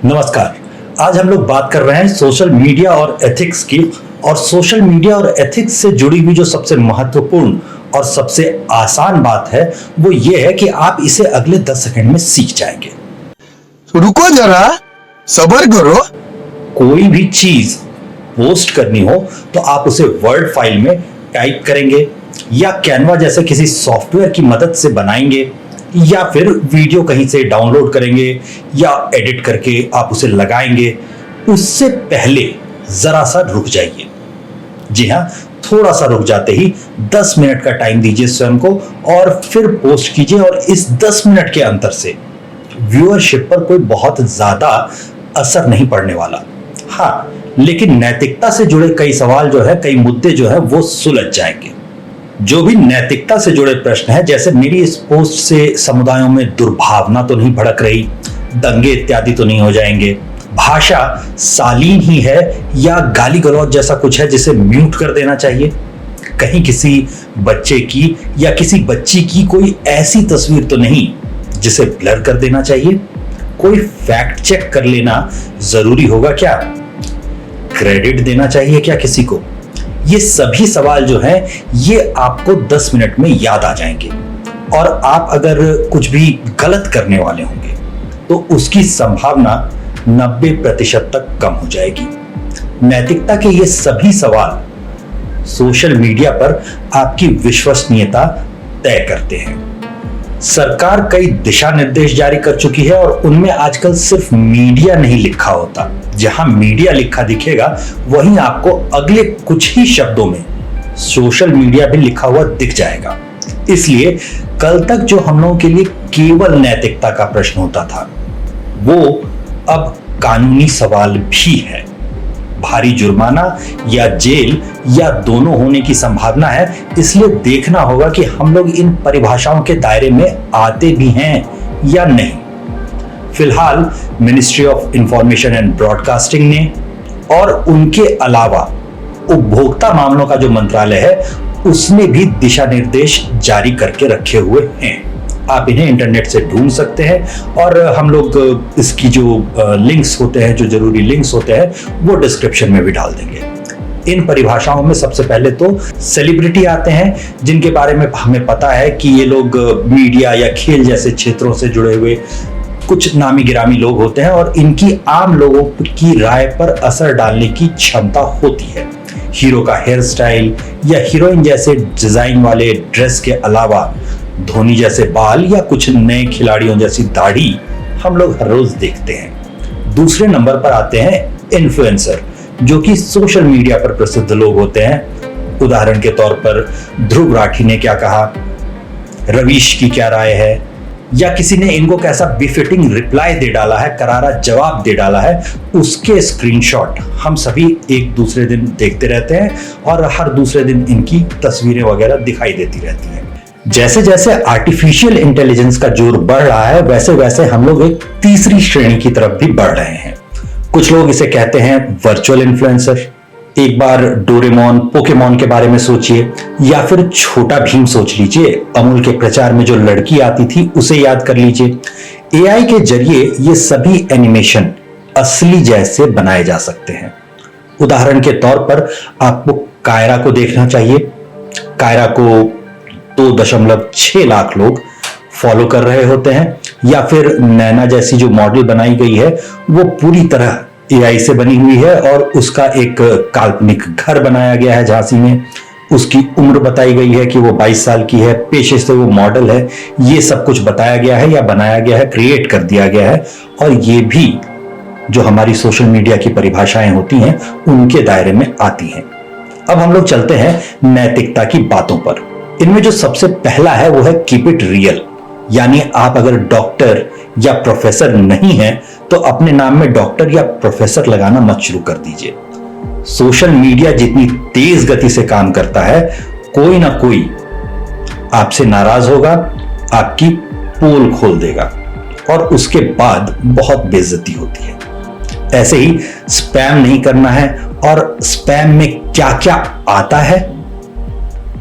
नमस्कार। आज हम लोग बात कर रहे हैं सोशल मीडिया और एथिक्स की। और सोशल मीडिया और एथिक्स से जुड़ी हुई जो सबसे महत्वपूर्ण और सबसे आसान बात है वो ये है कि आप इसे अगले 10 सेकंड में सीख जाएंगे। रुको जरा, सब्र करो। कोई भी चीज पोस्ट करनी हो तो आप उसे वर्ड फाइल में टाइप करेंगे या कैनवा जैसे किसी सॉफ्टवेयर की मदद से बनाएंगे या फिर वीडियो कहीं से डाउनलोड करेंगे या एडिट करके आप उसे लगाएंगे। उससे पहले जरा सा रुक जाइए। जी हाँ, थोड़ा सा रुक जाते ही 10 मिनट का टाइम दीजिए स्वयं को और फिर पोस्ट कीजिए। और इस 10 मिनट के अंतर से व्यूअरशिप पर कोई बहुत ज्यादा असर नहीं पड़ने वाला। हाँ, लेकिन नैतिकता से जुड़े कई सवाल जो है, कई मुद्दे जो है वो सुलझ जाएंगे। जो भी नैतिकता से जुड़े प्रश्न है, जैसे मेरी इस पोस्ट से समुदायों में दुर्भावना तो नहीं भड़क रही, दंगे इत्यादि तो नहीं हो जाएंगे, भाषा शालीन ही है या गाली गलौज जैसा कुछ है जिसे म्यूट कर देना चाहिए, कहीं किसी बच्चे की या किसी बच्ची की कोई ऐसी तस्वीर तो नहीं जिसे ब्लर कर देना चाहिए, कोई फैक्ट चेक कर लेना जरूरी होगा क्या, क्रेडिट देना चाहिए क्या किसी को। ये सभी सवाल जो हैं ये आपको 10 मिनट में याद आ जाएंगे। और आप अगर कुछ भी गलत करने वाले होंगे तो उसकी संभावना 90% तक कम हो जाएगी। नैतिकता के ये सभी सवाल सोशल मीडिया पर आपकी विश्वसनीयता तय करते हैं। सरकार कई दिशा निर्देश जारी कर चुकी है और उनमें आजकल सिर्फ मीडिया नहीं लिखा होता। जहां मीडिया लिखा दिखेगा वहीं आपको अगले कुछ ही शब्दों में सोशल मीडिया भी लिखा हुआ दिख जाएगा। इसलिए कल तक जो हम लोगों के लिए केवल नैतिकता का प्रश्न होता था वो अब कानूनी सवाल भी है। भारी जुर्माना या जेल या दोनों होने की संभावना है। इसलिए देखना होगा कि हम लोग इन परिभाषाओं के दायरे में आते भी हैं या नहीं। फिलहाल ministry of information and broadcasting ने और उनके अलावा उपभोक्ता मामलों का जो मंत्रालय है उसने भी दिशा निर्देश जारी करके रखे हुए हैं। आप इन्हें इंटरनेट से ढूंढ सकते हैं और हम लोग इसकी जो लिंक्स होते हैं, जो जरूरी लिंक्स होते हैं वो डिस्क्रिप्शन में भी डाल देंगे। इन परिभाषाओं में सबसे पहले तो सेलिब्रिटी आते हैं जिनके बारे में हमें पता है कि ये लोग मीडिया या खेल जैसे क्षेत्रों से जुड़े हुए कुछ नामी गिरामी लोग होते हैं और इनकी आम लोगों की राय पर असर डालने की क्षमता होती है। हीरो का हेयर स्टाइल या हीरोइन जैसे डिजाइन वाले ड्रेस के अलावा धोनी जैसे बाल या कुछ नए खिलाड़ियों जैसी दाढ़ी हम लोग हर रोज देखते हैं। दूसरे नंबर पर आते हैं इन्फ्लुएंसर, जो कि सोशल मीडिया पर प्रसिद्ध लोग होते हैं। उदाहरण के तौर पर ध्रुव राठी ने क्या कहा, रवीश की क्या राय है, या किसी ने इनको कैसा बिफिटिंग रिप्लाई दे डाला है, करारा जवाब दे डाला है, उसके स्क्रीनशॉट हम सभी एक दूसरे दिन देखते रहते हैं और हर दूसरे दिन इनकी तस्वीरें वगैरह दिखाई देती रहती हैं। जैसे जैसे आर्टिफिशियल इंटेलिजेंस का जोर बढ़ रहा है वैसे वैसे हम लोग एक तीसरी श्रेणी की तरफ भी बढ़ रहे हैं। कुछ लोग इसे कहते हैं वर्चुअल इन्फ्लुएंसर। एक बार डोरेमोन, पोकेमोन के बारे में सोचिए या फिर छोटा भीम सोच लीजिए। अमूल के प्रचार में जो लड़की आती थी उसे याद कर लीजिए। एआई के जरिए ये सभी एनिमेशन असली जैसे बनाए जा सकते हैं। उदाहरण के तौर पर आपको कायरा को देखना चाहिए। कायरा को 2.6 लाख लोग फॉलो कर रहे होते हैं। या फिर नैना जैसी जो मॉडल बनाई गई है वो पूरी तरह एआई से बनी हुई है और उसका एक काल्पनिक घर बनाया गया है झांसी में। उसकी उम्र बताई गई है कि वो 22 साल की है, पेशे से वो मॉडल है। ये सब कुछ बताया गया है या बनाया गया है, क्रिएट कर दिया गया है। और ये भी जो हमारी सोशल मीडिया की परिभाषाएं होती हैं उनके दायरे में आती हैं। अब हम लोग चलते हैं नैतिकता की बातों पर। इनमें जो सबसे पहला है वो है कीप इट रियल, यानी आप अगर डॉक्टर या प्रोफेसर नहीं हैं तो अपने नाम में डॉक्टर या प्रोफेसर लगाना मत शुरू कर दीजिए। सोशल मीडिया जितनी तेज गति से काम करता है कोई ना कोई आपसे नाराज होगा, आपकी पोल खोल देगा और उसके बाद बहुत बेइज्जती होती है। ऐसे ही स्पैम नहीं करना है। और स्पैम में क्या क्या आता है,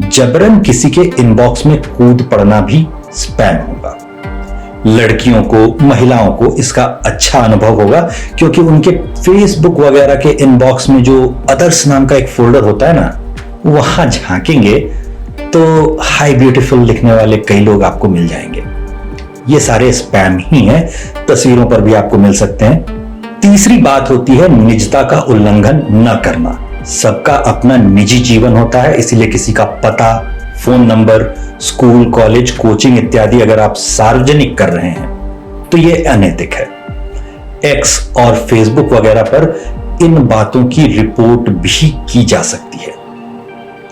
जबरन किसी के इनबॉक्स में कूद पड़ना भी स्पैम होगा। लड़कियों को, महिलाओं को इसका अच्छा अनुभव होगा, क्योंकि उनके फेसबुक वगैरह के इनबॉक्स में जो अदर्स नाम का एक फोल्डर होता है ना, वहां झांकेंगे तो हाई ब्यूटीफुल लिखने वाले कई लोग आपको मिल जाएंगे। ये सारे स्पैम ही हैं, तस्वीरों पर भी आपको मिल सकते हैं। तीसरी बात होती है निजता का उल्लंघन न करना। सबका अपना निजी जीवन होता है, इसीलिए किसी का पता, phone number, school, college, coaching इत्यादि अगर आप सार्वजनिक कर रहे हैं तो यह अनैतिक है। एक्स और फेसबुक वगैरह पर इन बातों की रिपोर्ट भी की जा सकती है।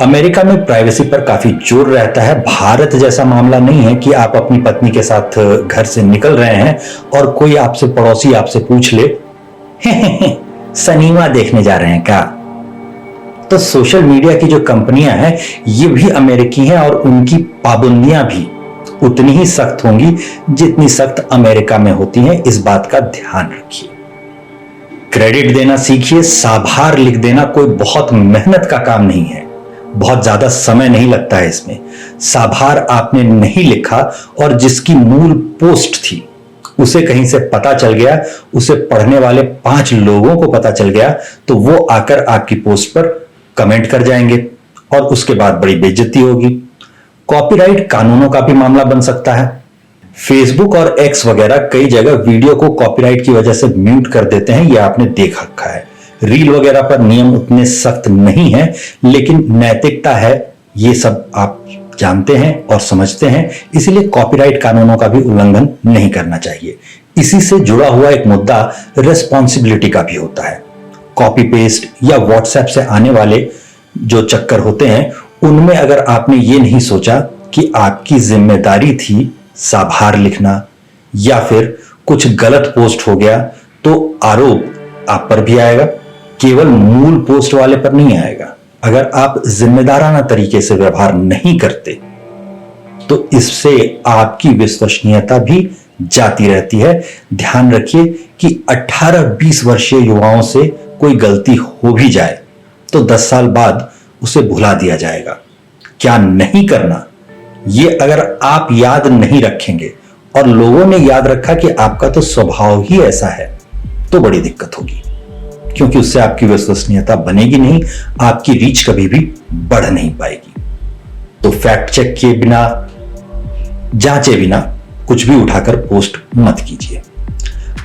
अमेरिका में प्राइवेसी पर काफी जोर रहता है। भारत जैसा मामला नहीं है कि आप अपनी पत्नी के साथ घर से निकल रहे हैं और कोई आपसे पड़ोसी आपसे पूछ ले, सिनेमा देखने जा रहे हैं क्या? तो सोशल मीडिया की जो कंपनियां हैं ये भी अमेरिकी हैं और उनकी पाबंदियां भी उतनी ही सख्त होंगी जितनी सख्त अमेरिका में होती हैं। इस बात का ध्यान रखिए। क्रेडिट देना सीखिए। साभार लिख देना कोई बहुत मेहनत का काम नहीं है, बहुत ज्यादा समय नहीं लगता है इसमें। साभार आपने नहीं लिखा और जिसकी मूल पोस्ट थी उसे कहीं से पता चल गया, उसे पढ़ने वाले 5 लोगों को पता चल गया, तो वो आकर आपकी पोस्ट पर कमेंट कर जाएंगे और उसके बाद बड़ी बेइज्जती होगी। कॉपीराइट कानूनों का भी मामला बन सकता है। फेसबुक और एक्स वगैरह कई जगह वीडियो को कॉपीराइट की वजह से म्यूट कर देते हैं, यह आपने देख रखा है। रील वगैरह पर नियम उतने सख्त नहीं है, लेकिन नैतिकता है, ये सब आप जानते हैं और समझते हैं, इसीलिए कॉपीराइट कानूनों का भी उल्लंघन नहीं करना चाहिए। इसी से जुड़ा हुआ एक मुद्दा रिस्पॉन्सिबिलिटी का भी होता है। कॉपी पेस्ट या व्हाट्सएप से आने वाले जो चक्कर होते हैं उनमें अगर आपने ये नहीं सोचा कि आपकी जिम्मेदारी थी साभार लिखना या फिर कुछ गलत पोस्ट हो गया, तो आरोप आप पर भी आएगा, केवल मूल पोस्ट वाले पर नहीं आएगा। अगर आप जिम्मेदाराना तरीके से व्यवहार नहीं करते तो इससे आपकी विश्वसनीयता भी जाती रहती है। ध्यान रखिए कि 18-20 वर्षीय युवाओं से कोई गलती हो भी जाए तो 10 साल बाद उसे भुला दिया जाएगा। क्या नहीं करना, ये अगर आप याद नहीं रखेंगे और लोगों ने याद रखा कि आपका तो स्वभाव ही ऐसा है, तो बड़ी दिक्कत होगी, क्योंकि उससे आपकी विश्वसनीयता बनेगी नहीं, आपकी रीच कभी भी बढ़ नहीं पाएगी। तो फैक्ट चेक किए बिना, जांचे बिना कुछ भी उठाकर पोस्ट मत कीजिए।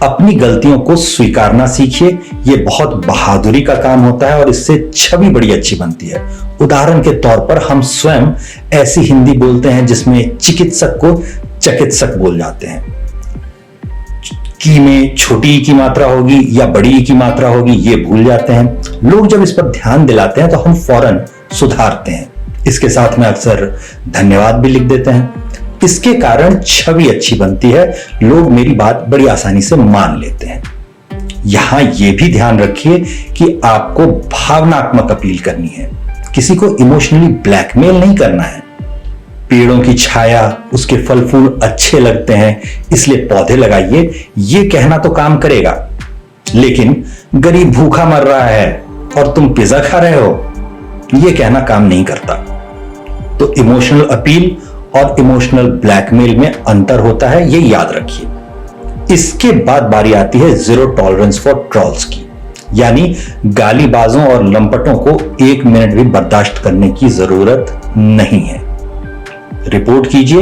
अपनी गलतियों को स्वीकारना सीखिए, यह बहुत बहादुरी का काम होता है और इससे छवि बड़ी अच्छी बनती है। उदाहरण के तौर पर हम स्वयं ऐसी हिंदी बोलते हैं जिसमें चिकित्सक को चिकित्सक बोल जाते हैं। की में छोटी की मात्रा होगी या बड़ी की मात्रा होगी ये भूल जाते हैं। लोग जब इस पर ध्यान दिलाते हैं तो हम फौरन सुधारते हैं। इसके साथ में अक्सर धन्यवाद भी लिख देते हैं। इसके कारण छवि अच्छी बनती है, लोग मेरी बात बड़ी आसानी से मान लेते हैं। यहां यह भी ध्यान रखिए कि आपको भावनात्मक अपील करनी है, किसी को इमोशनली ब्लैकमेल नहीं करना है। पेड़ों की छाया, उसके फल फूल अच्छे लगते हैं इसलिए पौधे लगाइए, यह कहना तो काम करेगा, लेकिन गरीब भूखा मर रहा है और तुम पिज्जा खा रहे हो, यह कहना काम नहीं करता। तो इमोशनल अपील और इमोशनल ब्लैकमेल में अंतर होता है, यह याद रखिए। इसके बाद बारी आती है जीरो टॉलरेंस फॉर ट्रॉल्स की, यानी गालीबाजों और लंपटों को 1 मिनट भी बर्दाश्त करने की जरूरत नहीं है। रिपोर्ट कीजिए,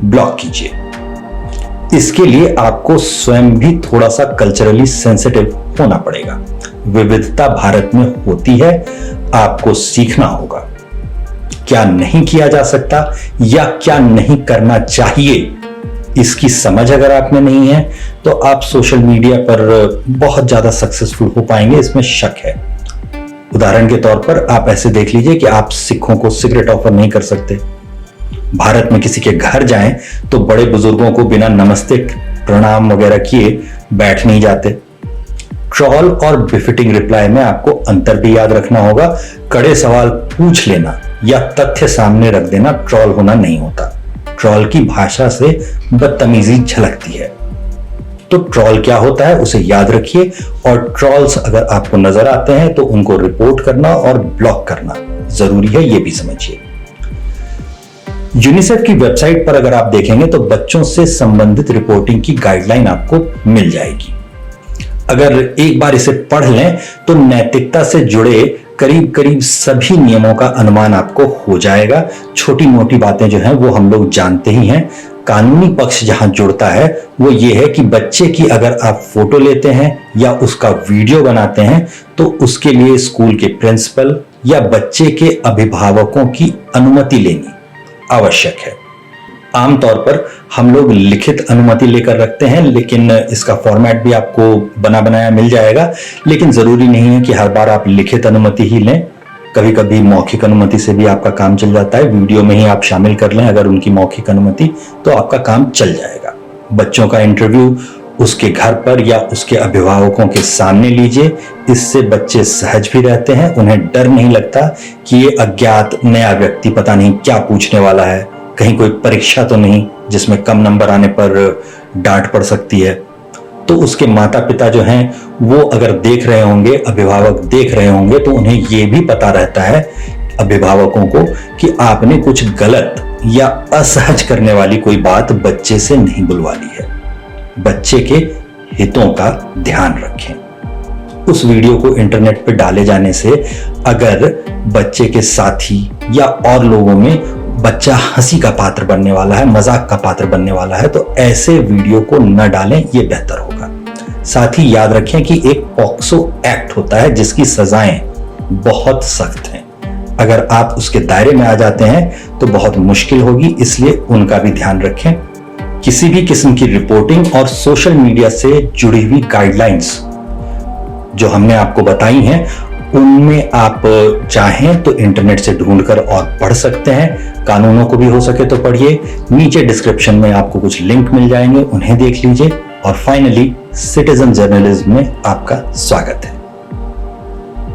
ब्लॉक कीजिए। इसके लिए आपको स्वयं भी थोड़ा सा कल्चरली सेंसिटिव होना पड़ेगा। विविधता भारत में होती है, आपको सीखना होगा। क्या नहीं किया जा सकता या क्या नहीं करना चाहिए, इसकी समझ अगर आप में नहीं है तो आप सोशल मीडिया पर बहुत ज्यादा सक्सेसफुल हो पाएंगे, इसमें शक है। उदाहरण के तौर पर आप ऐसे देख लीजिए कि आप सिखों को सिगरेट ऑफर नहीं कर सकते। भारत में किसी के घर जाएं तो बड़े बुजुर्गों को बिना नमस्ते प्रणाम वगैरह किए बैठ नहीं जाते। ट्रॉल और बिफिटिंग रिप्लाई में आपको अंतर भी याद रखना होगा। कड़े सवाल पूछ लेना या तथ्य सामने रख देना ट्रॉल होना नहीं होता। ट्रॉल की भाषा से बदतमीजी झलकती है। तो ट्रॉल क्या होता है उसे याद रखिए, और ट्रॉल्स अगर आपको नजर आते हैं तो उनको रिपोर्ट करना और ब्लॉक करना जरूरी है, यह भी समझिए। यूनिसेफ की वेबसाइट पर अगर आप देखेंगे तो बच्चों से संबंधित रिपोर्टिंग की गाइडलाइन आपको मिल जाएगी। अगर एक बार इसे पढ़ लें तो नैतिकता से जुड़े करीब करीब सभी नियमों का अनुमान आपको हो जाएगा। छोटी मोटी बातें जो हैं वो हम लोग जानते ही हैं। कानूनी पक्ष जहां जुड़ता है वो ये है कि बच्चे की अगर आप फोटो लेते हैं या उसका वीडियो बनाते हैं तो उसके लिए स्कूल के प्रिंसिपल या बच्चे के अभिभावकों की अनुमति लेनी आवश्यक है। आमतौर पर हम लोग लिखित अनुमति लेकर रखते हैं, लेकिन इसका फॉर्मेट भी आपको बना बनाया मिल जाएगा। लेकिन जरूरी नहीं है कि हर बार आप लिखित अनुमति ही लें, कभी कभी मौखिक अनुमति से भी आपका काम चल जाता है। वीडियो में ही आप शामिल कर लें अगर उनकी मौखिक अनुमति, तो आपका काम चल जाएगा। बच्चों का इंटरव्यू उसके घर पर या उसके अभिभावकों के सामने लीजिए। इससे बच्चे सहज भी रहते हैं, उन्हें डर नहीं लगता कि ये अज्ञात नया व्यक्ति पता नहीं क्या पूछने वाला है, कहीं कोई परीक्षा तो नहीं जिसमें कम नंबर आने पर डांट पड़ सकती है। तो उसके माता पिता जो हैं वो अगर देख रहे होंगे, अभिभावक देख रहे होंगे, तो उन्हें ये भी पता रहता है अभिभावकों को कि आपने कुछ गलत या असहज करने वाली कोई बात बच्चे से नहीं बुलवा ली है। बच्चे के हितों का ध्यान रखें। उस वीडियो को इंटरनेट पर डाले जाने से अगर बच्चे के साथी या और लोगों में बच्चा हंसी का पात्र बनने वाला है, मजाक का पात्र बनने वाला है, तो ऐसे वीडियो को न डालें, ये बेहतर होगा। साथ ही याद रखें कि एक पॉक्सो एक्ट होता है जिसकी सजाएं बहुत सख्त हैं। अगर आप उसके दायरे में आ जाते हैं तो बहुत मुश्किल होगी, इसलिए उनका भी ध्यान रखें। किसी भी किस्म की रिपोर्टिंग और सोशल मीडिया से जुड़ी हुई गाइडलाइंस जो हमने आपको बताई हैं, उनमें आप चाहें तो इंटरनेट से ढूंढकर और पढ़ सकते हैं। कानूनों को भी हो सके तो पढ़िए। नीचे डिस्क्रिप्शन में आपको कुछ लिंक मिल जाएंगे, उन्हें देख लीजिए। और फाइनली सिटीजन जर्नलिज्म में आपका स्वागत है।